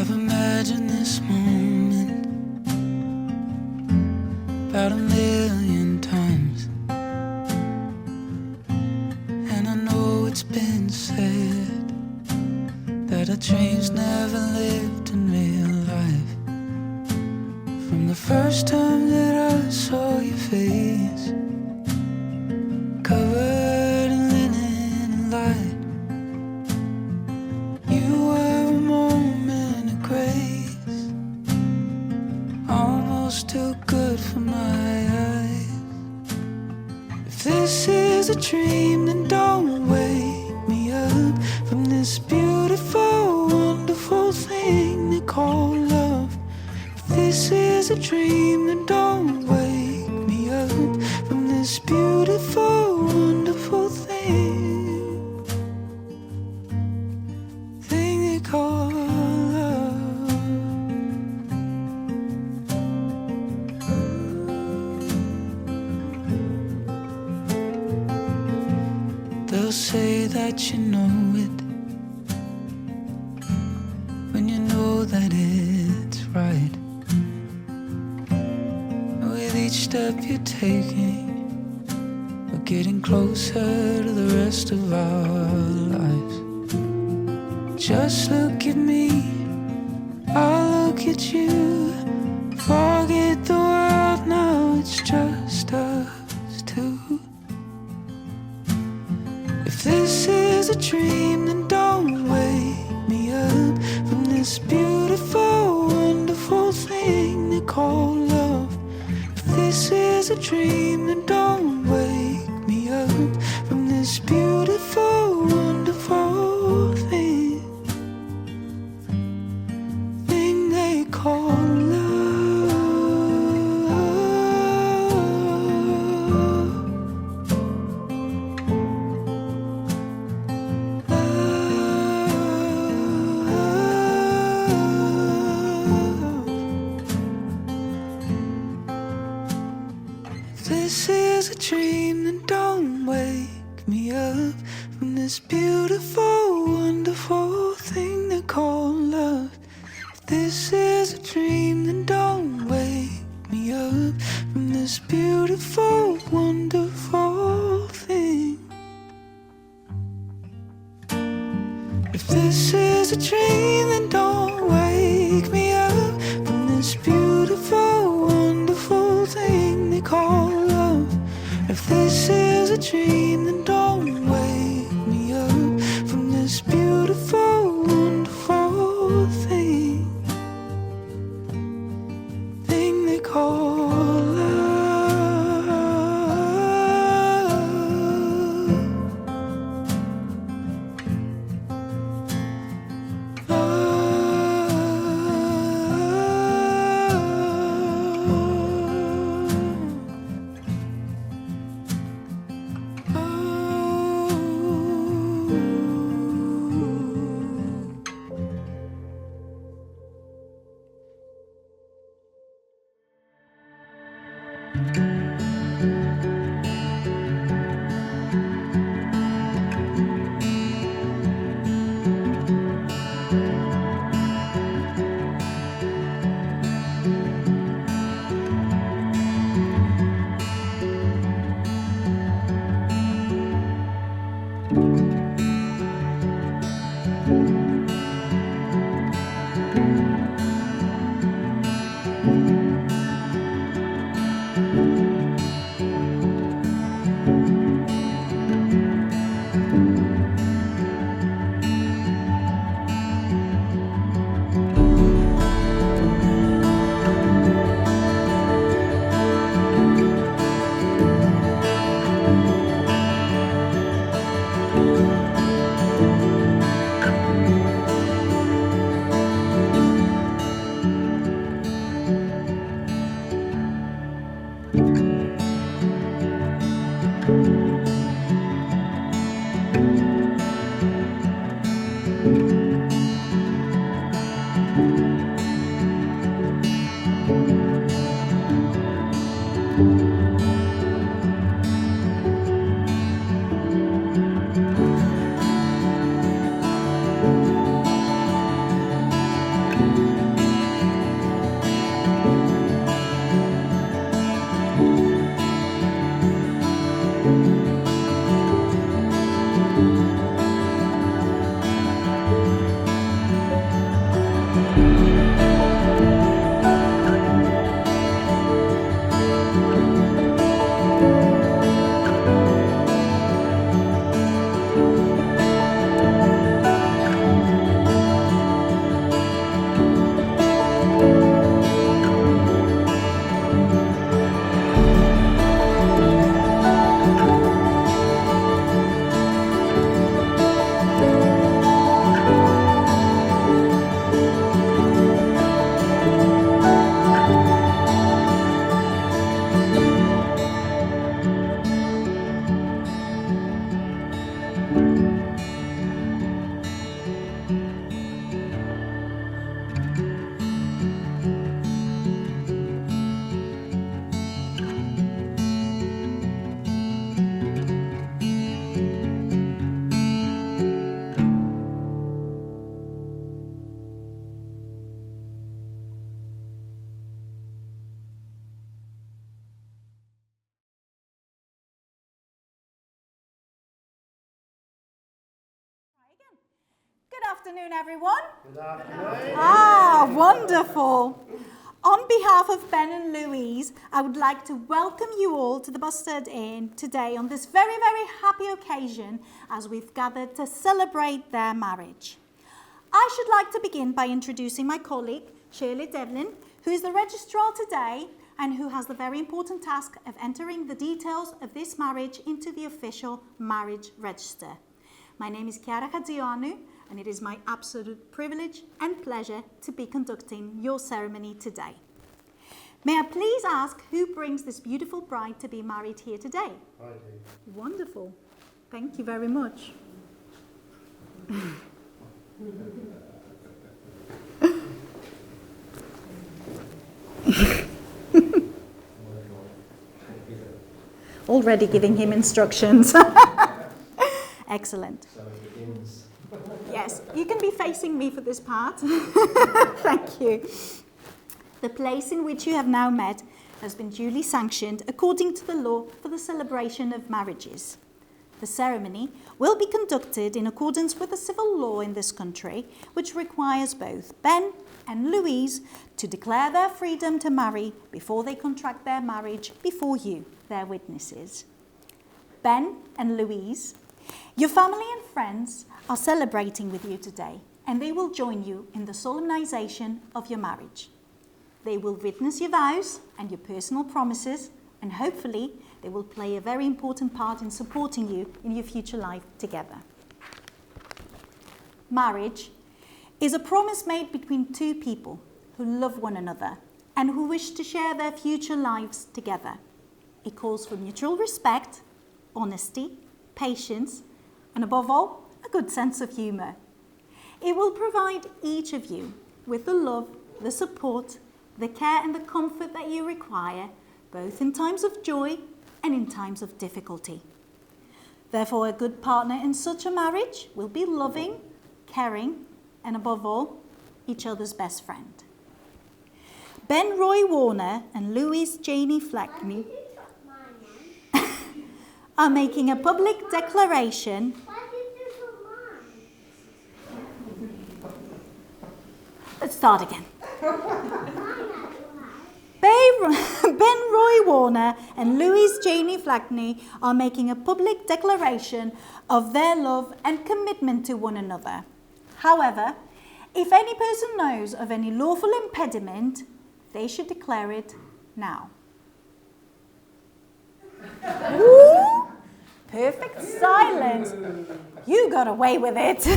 I've imagined this moment about 1,000,000 times, and I know it's been said that our dreams never lived in real life. From the first time that I saw your face, covered in linen and light, you were a moment of grace, almost too good for my eyes. If this is a dream, then don't wake me up from this beautiful, wonderful thing they call love. If this is a dream, then don't wake me up from this beautiful, wonderful thing they call love. They'll say that you know it when you know that it's right. With each step you're taking, we're getting closer to the rest of our lives. Just look at me, I'll look at you. Forget the world now, it's just us two. If this is a dream, then don't wake me up from this beautiful, wonderful thing they call love. If this is a dream, then don't wake me up from this beautiful, wonderful thing they call love. If this is a dream, then don't wake me up from this beautiful, wonderful thing they call love. If this is a dream, then don't wake me up from this beautiful, wonderful thing. If this is a dream, then don't wake me up from this beautiful, wonderful thing they call love. If this is a dream, then don't wake me up from this beautiful, wonderful thing they call love. afternoon, everyone. Good afternoon. Ah, wonderful. On behalf of Ben and Louise, I would like to welcome you all to the Bustard Inn today on this very, very happy occasion as we've gathered to celebrate their marriage. I should like to begin by introducing my colleague, Shirley Devlin, who is the registrar today and who has the very important task of entering the details of this marriage into the official marriage register. My name is Chiara Cazzianu, and it is my absolute privilege and pleasure to be conducting your ceremony today. May I please ask who brings this beautiful bride to be married here today? I do. Wonderful. Thank you very much. Already giving him instructions. Excellent. So it begins. Yes, you can be facing me for this part. Thank you. The place in which you have now met has been duly sanctioned according to the law for the celebration of marriages. The ceremony will be conducted in accordance with the civil law in this country, which requires both Ben and Louise to declare their freedom to marry before they contract their marriage before you, their witnesses. Ben and Louise, your family and friends are celebrating with you today, and they will join you in the solemnization of your marriage. They will witness your vows and your personal promises, and hopefully they will play a very important part in supporting you in your future life together. Marriage is a promise made between two people who love one another and who wish to share their future lives together. It calls for mutual respect, honesty, patience, and above all, a good sense of humour. It will provide each of you with the love, the support, the care and the comfort that you require, both in times of joy and in times of difficulty. Therefore, a good partner in such a marriage will be loving, caring, and above all, each other's best friend. Ben Roy Warner and Louise Janie Fleckney are making a public declaration. Let's start again. Ben Roy Warner and Louise Janie Fleckney are making a public declaration of their love and commitment to one another. However, if any person knows of any lawful impediment, they should declare it now. Ooh, perfect silence. You got away with it.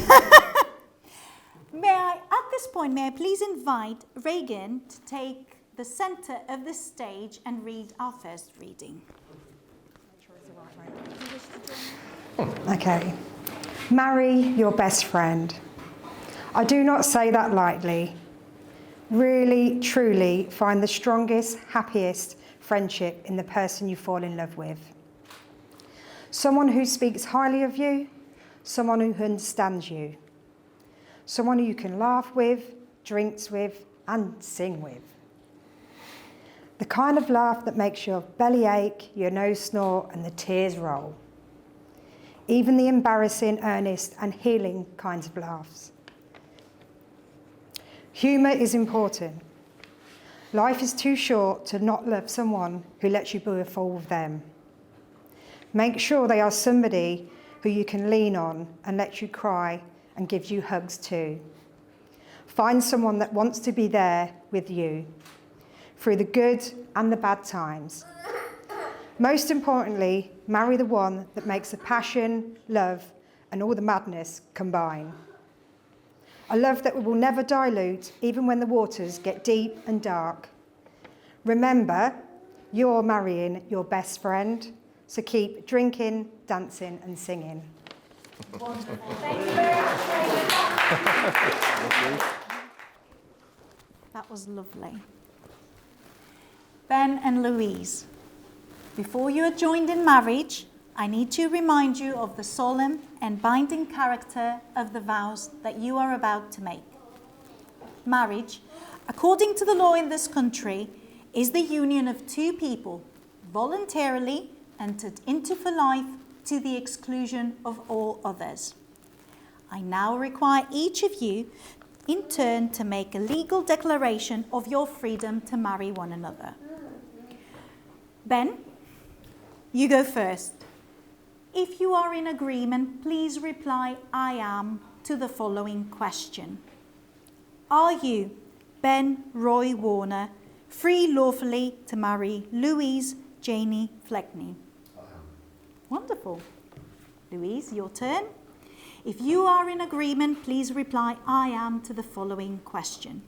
At this point, may I please invite Reagan to take the centre of the stage and read our first reading. Okay. Marry your best friend. I do not say that lightly. Really, truly find the strongest, happiest friendship in the person you fall in love with. Someone who speaks highly of you, someone who understands you, someone who you can laugh with, drinks with, and sing with. The kind of laugh that makes your belly ache, your nose snort, and the tears roll. Even the embarrassing, earnest, and healing kinds of laughs. Humour is important. Life is too short to not love someone who lets you be a fool with them. Make sure they are somebody who you can lean on and let you cry and gives you hugs too. Find someone that wants to be there with you through the good and the bad times. Most importantly, marry the one that makes the passion, love, and all the madness combine. A love that will never dilute, even when the waters get deep and dark. Remember, you're marrying your best friend, so keep drinking, dancing, and singing. Wonderful. Thank you very much. That was lovely. Ben and Louise, before you are joined in marriage, I need to remind you of the solemn and binding character of the vows that you are about to make. Marriage, according to the law in this country, is the union of two people voluntarily entered into for life to the exclusion of all others. I now require each of you in turn to make a legal declaration of your freedom to marry one another. Ben, you go first. If you are in agreement, please reply, I am, to the following question. Are you, Ben Roy Warner, free lawfully to marry Louise Janie Fleckney? I am. Wonderful. Louise, your turn. If you are in agreement, please reply, I am, to the following question.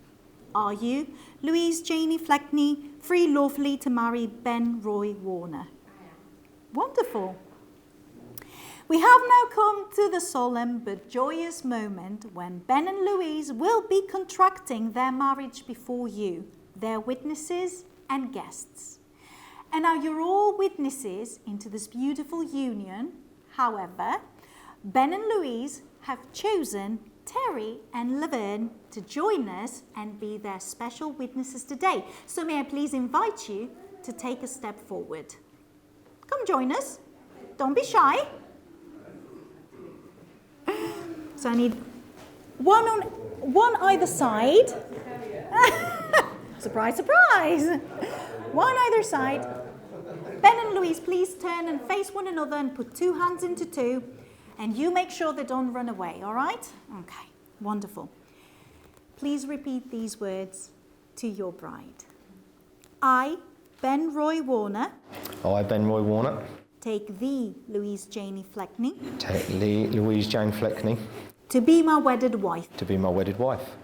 Are you, Louise Janie Fleckney, free lawfully to marry Ben Roy Warner? I am. Wonderful. We have now come to the solemn but joyous moment when Ben and Louise will be contracting their marriage before you, their witnesses and guests. And now you're all witnesses into this beautiful union. However, Ben and Louise have chosen Terry and Laverne to join us and be their special witnesses today. So may I please invite you to take a step forward. Come join us. Don't be shy. So I need one either side. Surprise, surprise. One either side. Ben and Louise, please turn and face one another and put two hands into two. And you make sure they don't run away, all right? Okay, wonderful. Please repeat these words to your bride. I, Ben Roy Warner. I, Ben Roy Warner. Take thee, Louise Janie Fleckney. Take Louise Jane Fleckney. To be my wedded wife. To be my wedded wife.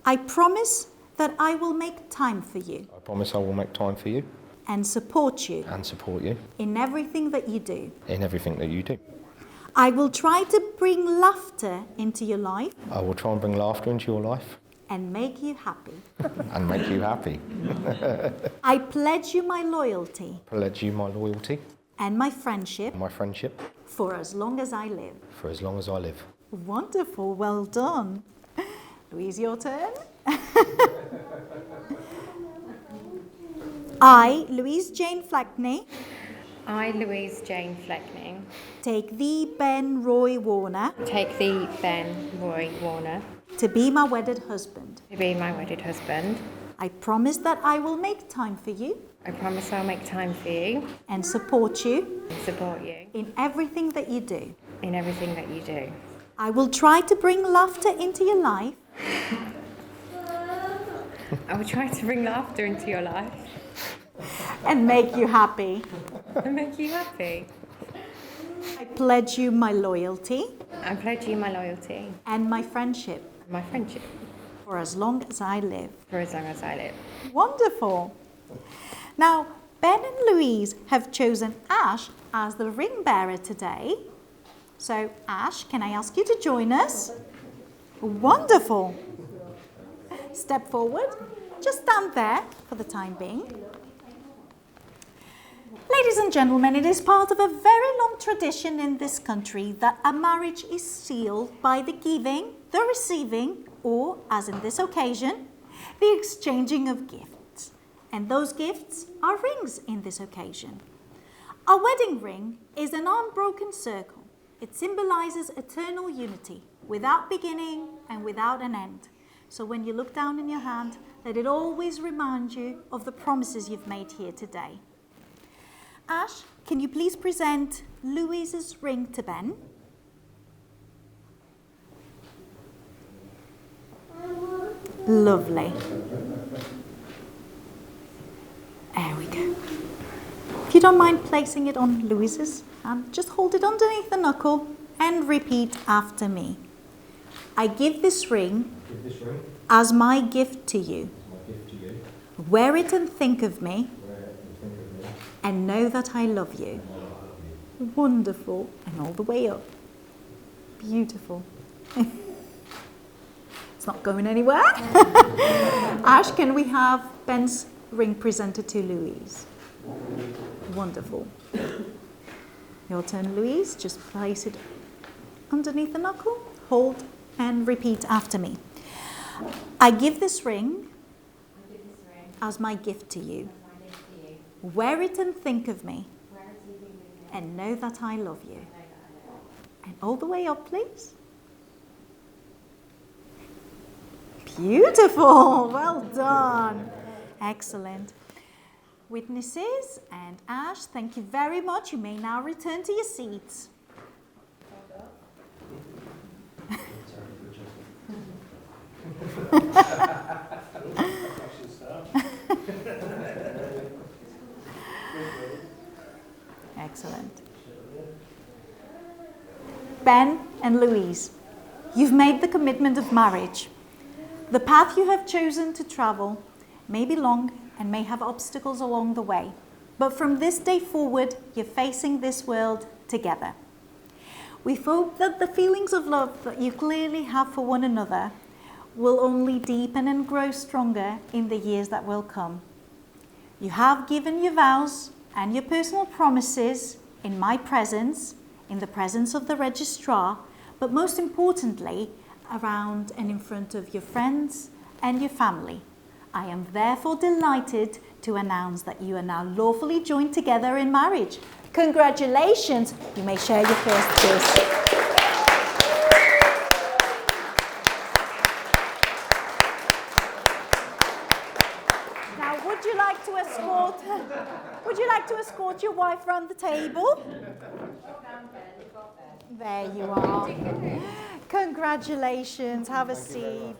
I promise that I will make time for you. I promise I will make time for you. And support you. And support you. In everything that you do. In everything that you do. I will try to bring laughter into your life. I will try and bring laughter into your life. And make you happy. And make you happy. I pledge you my loyalty. Pledge you my loyalty. And my friendship. My friendship. For as long as I live. For as long as I live. Wonderful, well done. Louise, your turn. I, Louise Jane Fleckney. I, Louise Jane Fleckney. Take thee, Ben Roy Warner. Take thee, Ben Roy Warner. To be my wedded husband. To be my wedded husband. I promise that I will make time for you. I promise I'll make time for you. And support you. And support you. In everything that you do. In everything that you do. I will try to bring laughter into your life. I will try to bring laughter into your life. And make you happy. And make you happy. I pledge you my loyalty. I pledge you my loyalty. And my friendship. My friendship. For as long as I live. For as long as I live. Wonderful. Now, Ben and Louise have chosen Ash as the ring bearer today. So, Ash, can I ask you to join us? Wonderful. Step forward. Just stand there for the time being. Ladies and gentlemen, it is part of a very long tradition in this country that a marriage is sealed by the giving, the receiving, or, as in this occasion, the exchanging of gifts. And those gifts are rings in this occasion. A wedding ring is an unbroken circle. It symbolizes eternal unity, without beginning and without an end. So when you look down in your hand, let it always remind you of the promises you've made here today. Ash, can you please present Louise's ring to Ben? Lovely. There we go. If you don't mind placing it on Louise's hand, just hold it underneath the knuckle and repeat after me. I give this ring as my gift to you. Wear it and think of me. And know that I love you. Wonderful. And all the way up. Beautiful. It's not going anywhere. Ash, can we have Ben's ring presented to Louise? Wonderful. Your turn, Louise. Just place it underneath the knuckle. Hold and repeat after me. I give this ring as my gift to you. Wear it and think of me. And know that I love you. And all the way up, please. Beautiful. Well done. Excellent. Witnesses and Ash, thank you very much. You may now return to your seats. Excellent. Ben and Louise, you've made the commitment of marriage. The path you have chosen to travel may be long and may have obstacles along the way, but from this day forward, you're facing this world together. We hope that the feelings of love that you clearly have for one another will only deepen and grow stronger in the years that will come. You have given your vows and your personal promises in my presence, in the presence of the registrar, but most importantly, around and in front of your friends and your family. I am therefore delighted to announce that you are now lawfully joined together in marriage. Congratulations! You may share your first kiss. Now, would you like to escort your wife round the table? There you are. Congratulations. Have a seat.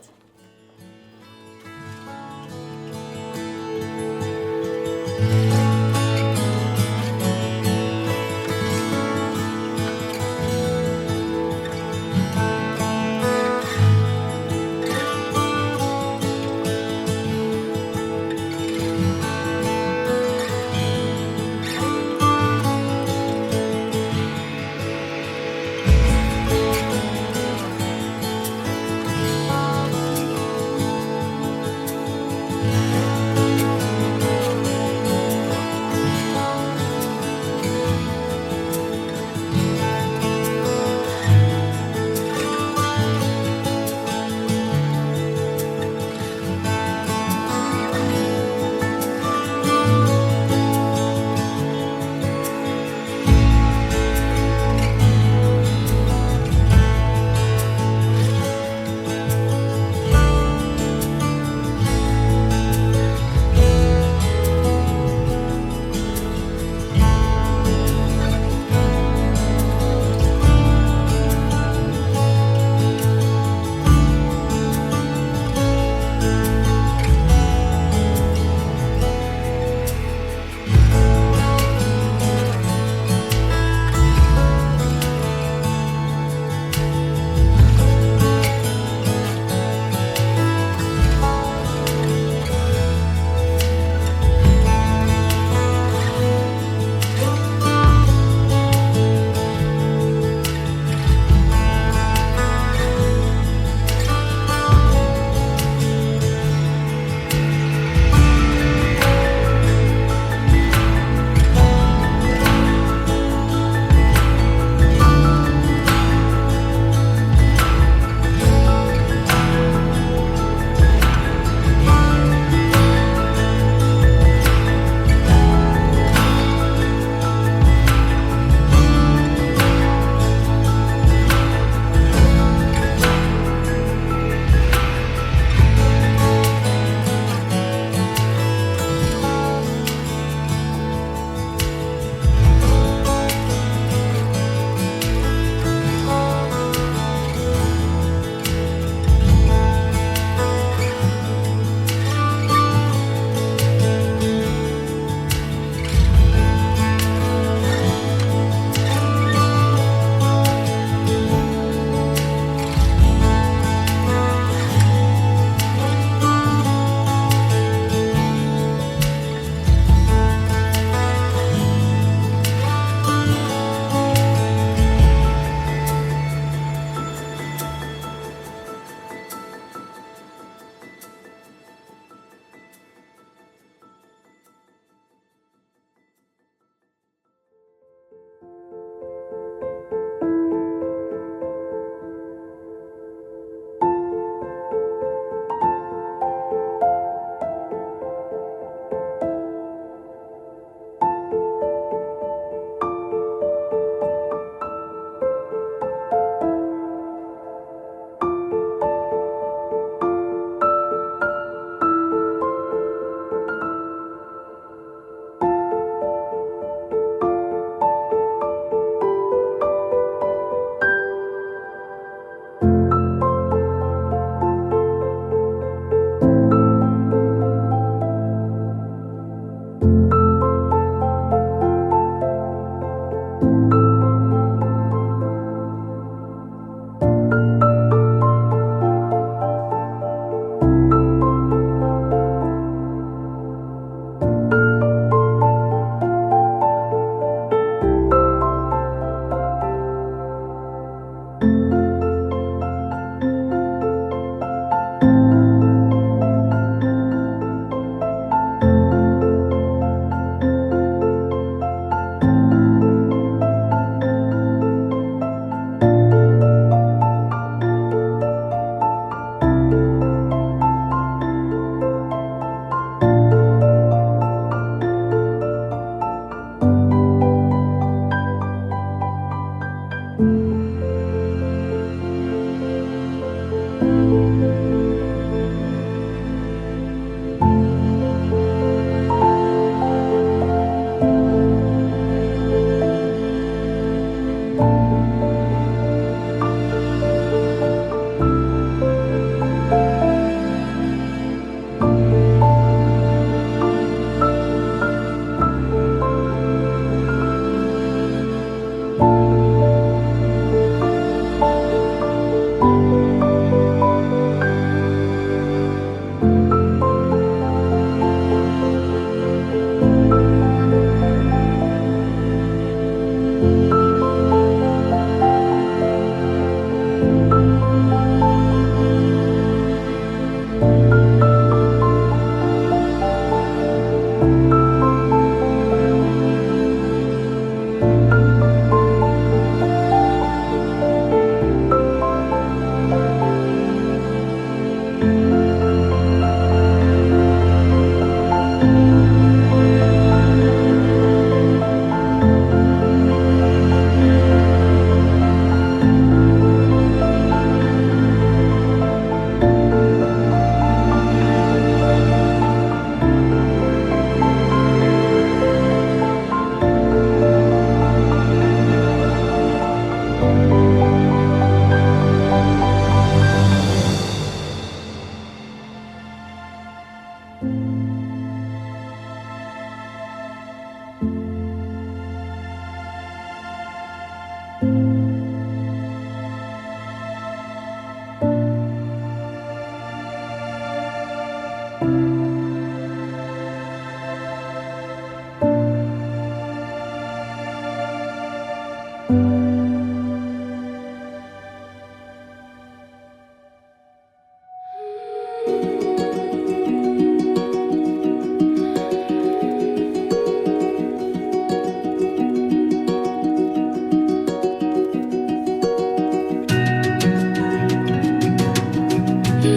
I'm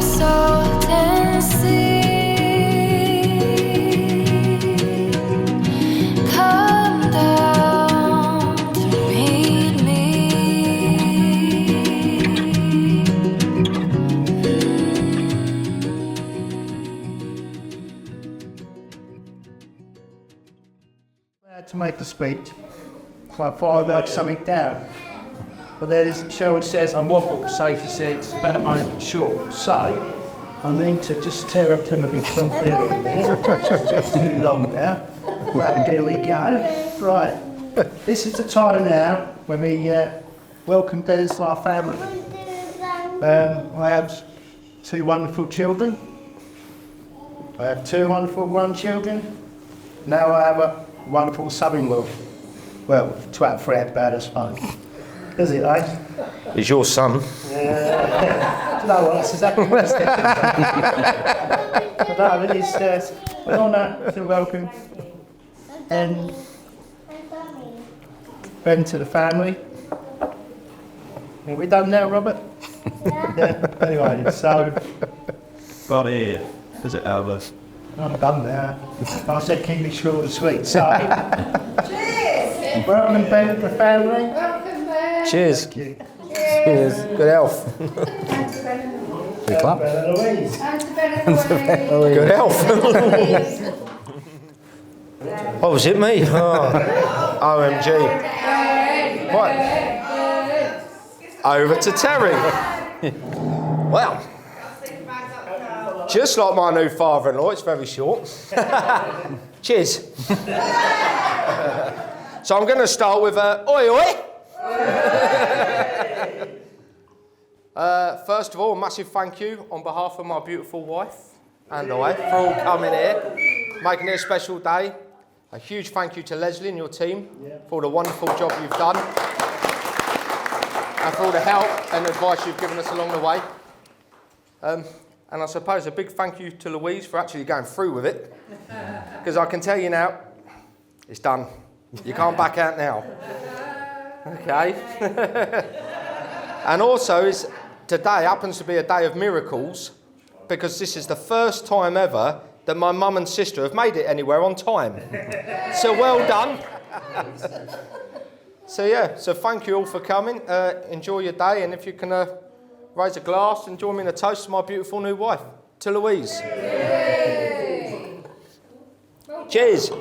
so Tennessee. Come down to meet me. To make the speech, so I thought I'd write something down. But there's Sherwood says I'm waffle, safe seats, but I'm short. So I need to just tear up some of it from there. Just too long now. Right, there we go. Right. This is the time now when we welcome Ben to our family. I have two wonderful children. I have two wonderful grandchildren. Now I have a wonderful son-in-law. Well, twat Fred about us fine. Is it, eh? He's your son. No, well, that's exactly what it's But no, it is an honour to welcome Ben to the family. Are we done now, Robert? Yeah. Anyway, so... Right here, is it Albert? I'm done now. I said keep it short and sweet. So, welcome Ben to the family. Cheers. Thank you. Cheers. Good health. Good clap. Louise. Good health. Oh, was it me? Oh. OMG. Right. Over to Terry. Well, just like my new father-in-law, it's very short. Cheers. So I'm going to start with oi oi. First of all, a massive thank you on behalf of my beautiful wife and I for all coming here, making it a special day. A huge thank you to Leslie and your team for all the wonderful job you've done and for all the help and advice you've given us along the way. And I suppose a big thank you to Louise for actually going through with it, because I can tell you now, it's done. You can't back out now. Okay. And also, today happens to be a day of miracles, because this is the first time ever that my mum and sister have made it anywhere on time. So well done. So yeah, so thank you all for coming. Enjoy your day, and if you can raise a glass and join me in a toast to my beautiful new wife, to Louise. Cheers.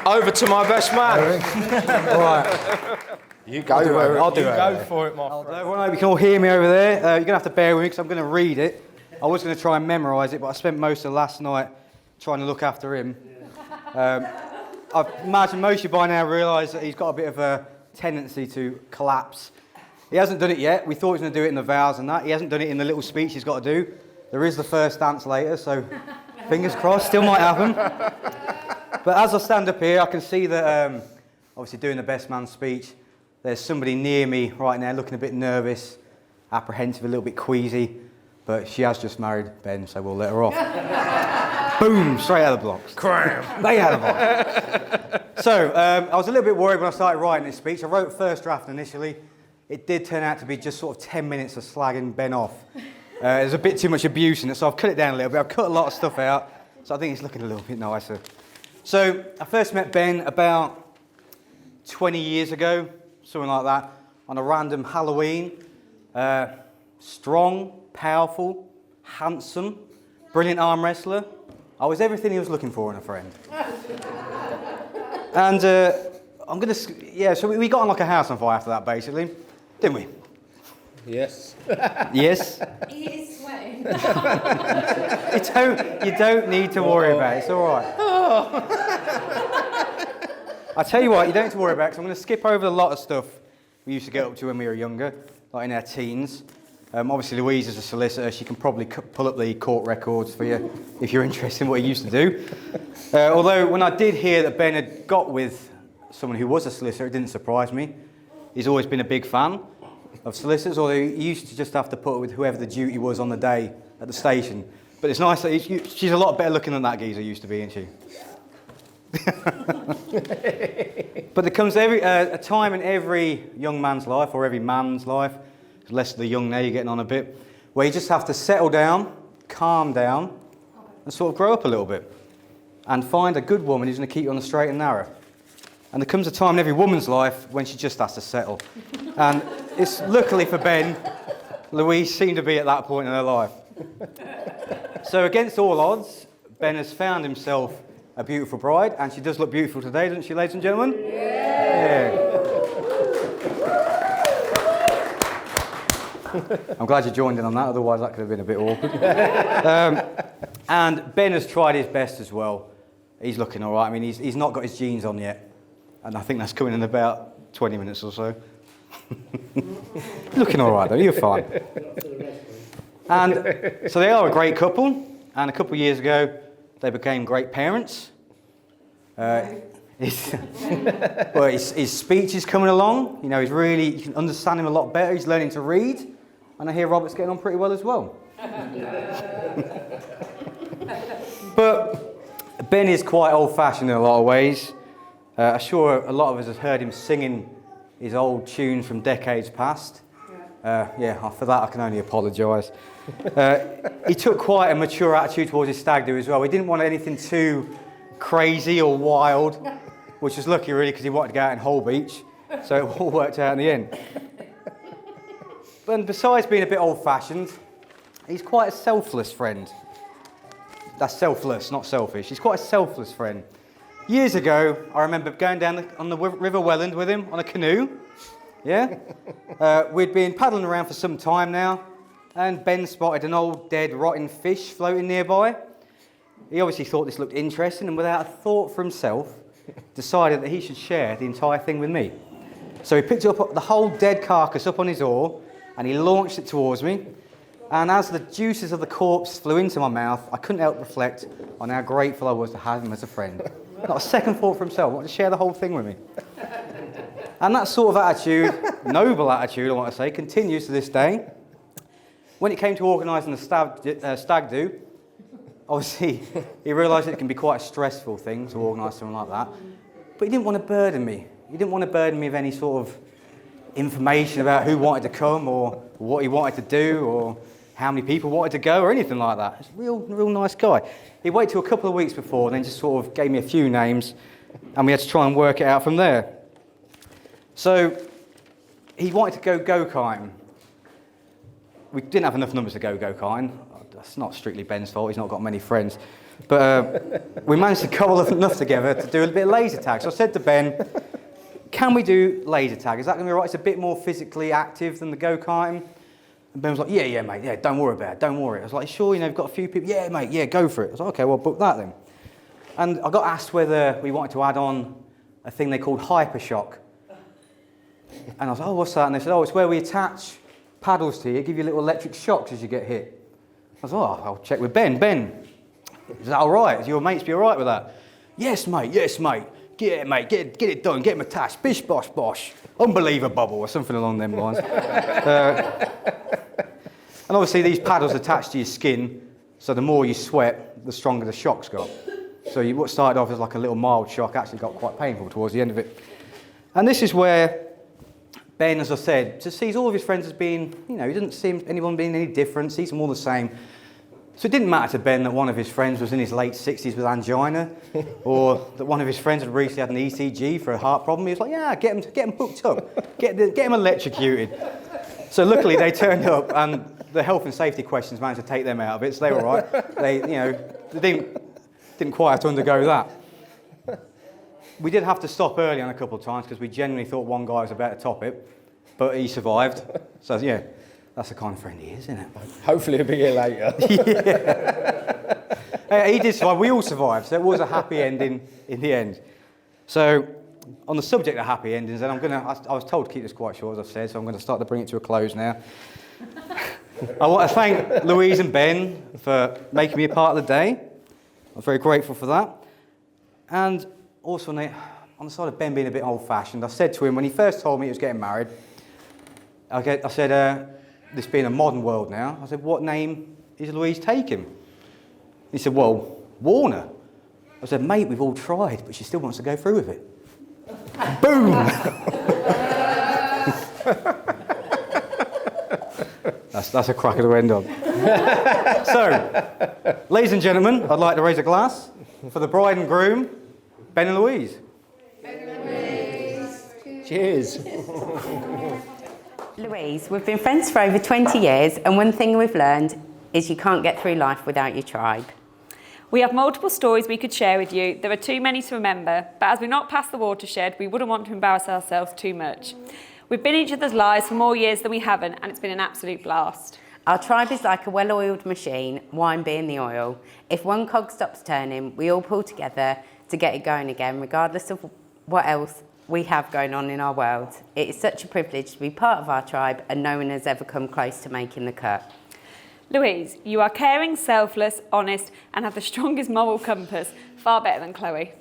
Over to my best man. Right. You go. I'll do it. Go for it, my friend. Everyone, hope you can all hear me over there. You're going to have to bear with me because I'm going to read it. I was going to try and memorise it, but I spent most of last night trying to look after him. I imagine most of you by now realise that he's got a bit of a tendency to collapse. He hasn't done it yet. We thought he was going to do it in the vows and that. He hasn't done it in the little speech he's got to do. There is the first dance later, so fingers crossed, still might happen. But as I stand up here, I can see that, obviously doing the best man speech, there's somebody near me right now looking a bit nervous, apprehensive, a little bit queasy, but she has just married Ben, so we'll let her off. Boom, straight out of the blocks. Cram. They out of the box. So, I was a little bit worried when I started writing this speech. I wrote first draft initially. It did turn out to be just sort of 10 minutes of slagging Ben off. There's a bit too much abuse in it, so I've cut it down a little bit. I've cut a lot of stuff out, so I think it's looking a little bit nicer. So, I first met Ben about 20 years ago, something like that, on a random Halloween. Strong, powerful, handsome, brilliant arm wrestler. I was everything he was looking for in a friend. And so we got on like a house on fire after that, basically, didn't we? Yes. Yes. He is sweating. You don't need to worry about it. It's all right. I tell you what, you don't need to worry about it, because I'm going to skip over a lot of stuff we used to get up to when we were younger, like in our teens. Obviously, Louise is a solicitor. She can probably pull up the court records for you if you're interested in what he used to do. Although, when I did hear that Ben had got with someone who was a solicitor, it didn't surprise me. he's always been a big fan of solicitors, although he used to just have to put up with whoever the duty was on the day at the station. But it's nice that she's a lot better looking than that geezer used to be, isn't she? But there comes a time in every young man's life, or every man's life, less of the young now, you're getting on a bit, where you just have to settle down, calm down, and sort of grow up a little bit, and find a good woman who's going to keep you on the straight and narrow. And there comes a time in every woman's life when she just has to settle. And it's luckily for Ben, Louise seemed to be at that point in her life. So against all odds, Ben has found himself a beautiful bride, and she does look beautiful today, doesn't she, ladies and gentlemen? Yeah. I'm glad you joined in on that, otherwise that could have been a bit awkward. And Ben has tried his best as well. He's looking all right. I mean, he's not got his jeans on yet, and I think that's coming in about 20 minutes or so. Looking all right, though. You're fine. And so they are a great couple, and a couple of years ago, they became great parents. His speech is coming along. You know, you can understand him a lot better. He's learning to read. And I hear Robert's getting on pretty well as well. But Ben is quite old-fashioned in a lot of ways. I'm sure a lot of us have heard him singing his old tunes from decades past. For that I can only apologise. He took quite a mature attitude towards his stag do as well. He didn't want anything too crazy or wild, which was lucky really because he wanted to go out in Hull Beach, so it all worked out in the end. But besides being a bit old-fashioned, he's quite a selfless friend. That's selfless, not selfish. He's quite a selfless friend. Years ago, I remember going down on the River Welland with him on a canoe. Yeah? We'd been paddling around for some time now, and Ben spotted an old dead rotting fish floating nearby. He obviously thought this looked interesting, and without a thought for himself, decided that he should share the entire thing with me. So he picked up the whole dead carcass up on his oar, and he launched it towards me. And as the juices of the corpse flew into my mouth, I couldn't help but reflect on how grateful I was to have him as a friend. Not a second thought for himself, wanted to share the whole thing with me. And that sort of attitude, noble attitude I want to say, continues to this day. When it came to organising the stag do, obviously he realised it can be quite a stressful thing to organise something like that. But he didn't want to burden me. He didn't want to burden me with any sort of information about who wanted to come or what he wanted to do or how many people wanted to go or anything like that. He's a real nice guy. He waited till a couple of weeks before and then just sort of gave me a few names and we had to try and work it out from there. So he wanted to go go-karting. We didn't have enough numbers to go go-karting. That's not strictly Ben's fault, he's not got many friends. But we managed to cobble enough together to do a bit of laser tag. So I said to Ben, can we do laser tag? Is that going to be right? It's a bit more physically active than the go-karting. And Ben was like, yeah, mate, yeah, don't worry about it, don't worry. I was like, sure, you've got a few people. Yeah, mate, yeah, go for it. I was like, okay, well, book that then. And I got asked whether we wanted to add on a thing they called hypershock. And I was like, oh, what's that? And they said, oh, it's where we attach paddles to you, give you little electric shocks as you get hit. I was like, oh, I'll check with Ben. Ben, is that all right? Is your mates be all right with that? Yes, mate, yes, mate. Get it, mate, get it done, get them attached. Bish, bosh, bosh. Unbelievable, or something along them lines. And obviously these paddles attach to your skin, so the more you sweat, the stronger the shock's got. So what started off as like a little mild shock actually got quite painful towards the end of it. And this is where Ben, as I said, just sees all of his friends as being, he doesn't see anyone being any different, sees them all the same. So it didn't matter to Ben that one of his friends was in his late 60s with angina, or that one of his friends had recently had an ECG for a heart problem. He was like, yeah, get him hooked up, get him electrocuted. So luckily they turned up, and the health and safety questions managed to take them out of it, so they were all right. They didn't quite have to undergo that. We did have to stop early on a couple of times because we genuinely thought one guy was about to top it, but he survived. So yeah. That's the kind of friend he is, isn't it? Hopefully he'll be here later. Yeah. He did survive. We all survived, so it was a happy ending in the end. So, on the subject of happy endings, then I was told to keep this quite short, as I've said, so I'm going to start to bring it to a close now. I want to thank Louise and Ben for making me a part of the day. I'm very grateful for that. And also, on on the side of Ben being a bit old-fashioned, I said to him when he first told me he was getting married, I said, this being a modern world now, I said, what name is Louise taking? He said, well, Warner. I said, mate, we've all tried, but she still wants to go through with it. Boom! That's a cracker to end on. So, ladies and gentlemen, I'd like to raise a glass for the bride and groom, Ben and Louise. Cheers. Louise, we've been friends for over 20 years, and one thing we've learned is you can't get through life without your tribe. We have multiple stories we could share with you. There are too many to remember, but as we're not past the watershed, we wouldn't want to embarrass ourselves too much. We've been in each other's lives for more years than we haven't, and it's been an absolute blast. Our tribe is like a well-oiled machine, wine being the oil. If one cog stops turning, we all pull together to get it going again, regardless of what else we have going on in our world. It is such a privilege to be part of our tribe, and no one has ever come close to making the cut. Louise, you are caring, selfless, honest, and have the strongest moral compass, far better than Chloe.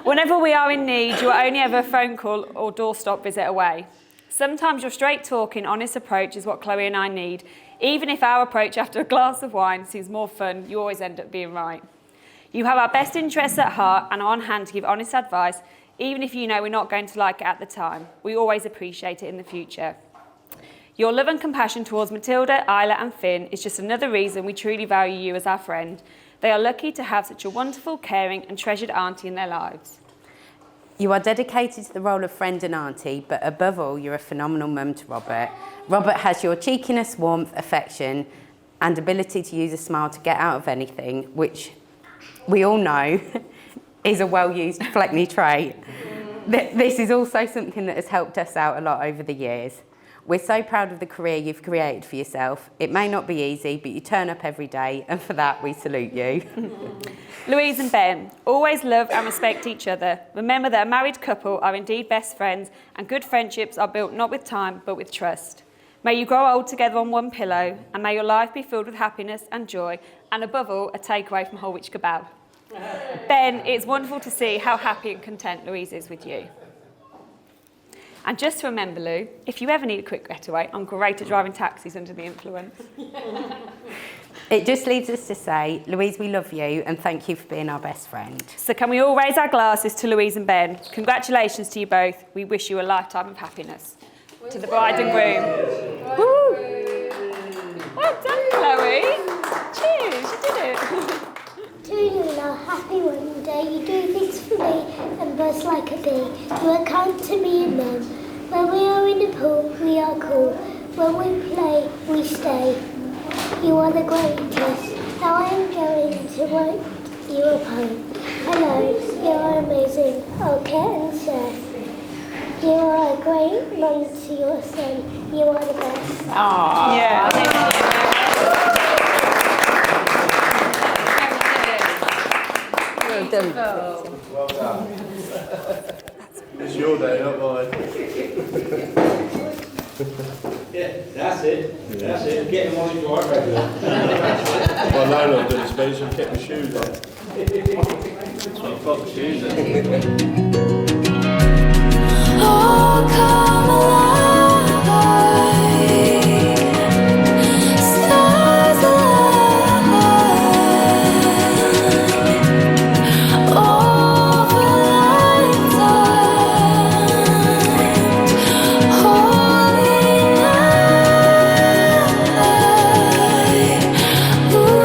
Whenever we are in need, you are only ever a phone call or doorstop visit away. Sometimes your straight-talking, honest approach is what Chloe and I need. Even if our approach after a glass of wine seems more fun, you always end up being right. You have our best interests at heart and are on hand to give honest advice, even if you know we're not going to like it at the time. We always appreciate it in the future. Your love and compassion towards Matilda, Isla and Finn is just another reason we truly value you as our friend. They are lucky to have such a wonderful, caring and treasured auntie in their lives. You are dedicated to the role of friend and auntie, but above all, you're a phenomenal mum to Robert. Robert has your cheekiness, warmth, affection and ability to use a smile to get out of anything, which we all know is a well-used Fleckney trait. This is also something that has helped us out a lot over the years. We're so proud of the career you've created for yourself. It may not be easy, but you turn up every day, and for that, we salute you. Louise and Ben, always love and respect each other. Remember that a married couple are indeed best friends, and good friendships are built not with time, but with trust. May you grow old together on one pillow, and may your life be filled with happiness and joy, and above all, a takeaway from Holwich Kebab. Ben, it's wonderful to see how happy and content Louise is with you. And just to remember, Lou, if you ever need a quick getaway, I'm great at driving taxis under the influence. It just leaves us to say, Louise, we love you and thank you for being our best friend. So can we all raise our glasses to Louise and Ben? Congratulations to you both. We wish you a lifetime of happiness. To the bride and groom. Woo! Well done, Chloe. Cheers, you did it. Toodaloo, happy one day. You do things for me and buzz like a bee. You are kind to me and mum. When we are in the pool, we are cool. When we play, we stay. You are the greatest. Now I am going to write you a poem. Hello, you are amazing. Okay, and Seth. You are a great mum to your son. You are the best. Aww. Yeah. Well done. It's your day, not mine. Yeah, that's it. That's it. Get him on his right regular. My landlord did his space and kept my shoes on. That's what I've got the shoes in. Oh, come alive. Stars align. Over lifetime. Holy night. Ooh.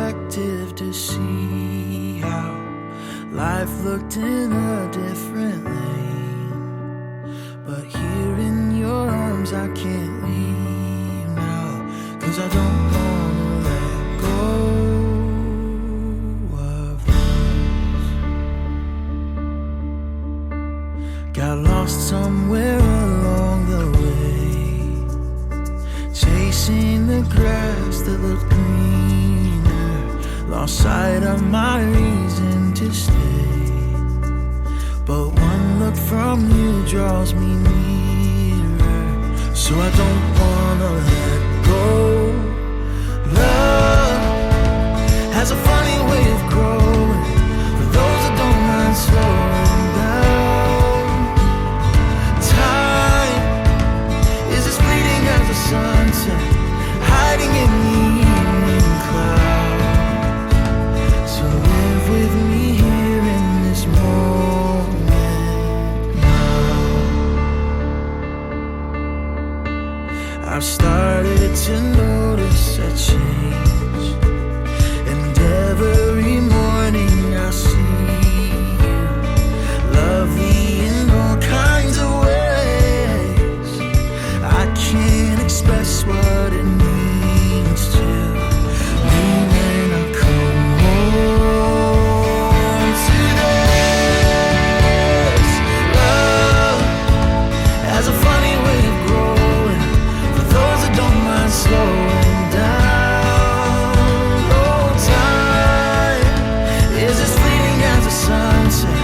perspective to see how life looked in a different lane. But here in your arms I can't leave now, 'cause I don't wanna let go of us. Got lost somewhere along the way, chasing the grass that looked greener, lost sight of my reason to stay. But one look from you draws me nearer, so I don't wanna let go. Love has a funny way of growing, for those that don't mind slowing down. Time is as fleeting as the sunset, hiding in the evening clouds. So live with me here in this moment now. I've started to notice a change, and every morning I see you, lovely in all kinds of ways. I can't express what it means to me when I come home to this. Love has a funny way of growing, for those that don't mind slowing down. Oh, time is as fleeting as the sunset,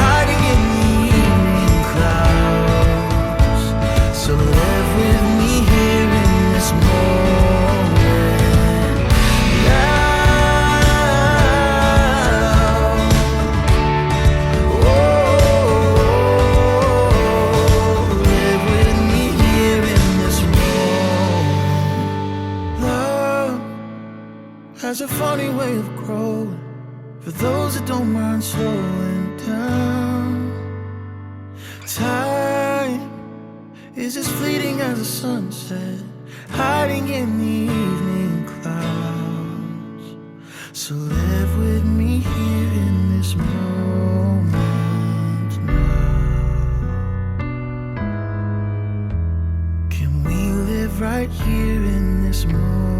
hiding in the evening clouds. So live with me here in this moment now. Oh, live with me here in this moment. Love has a funny way of growing, for those that don't mind slowing down. Time is as fleeting as the sunset, hiding in the evening clouds. So live with me here in this moment now. Can we live right here in this moment?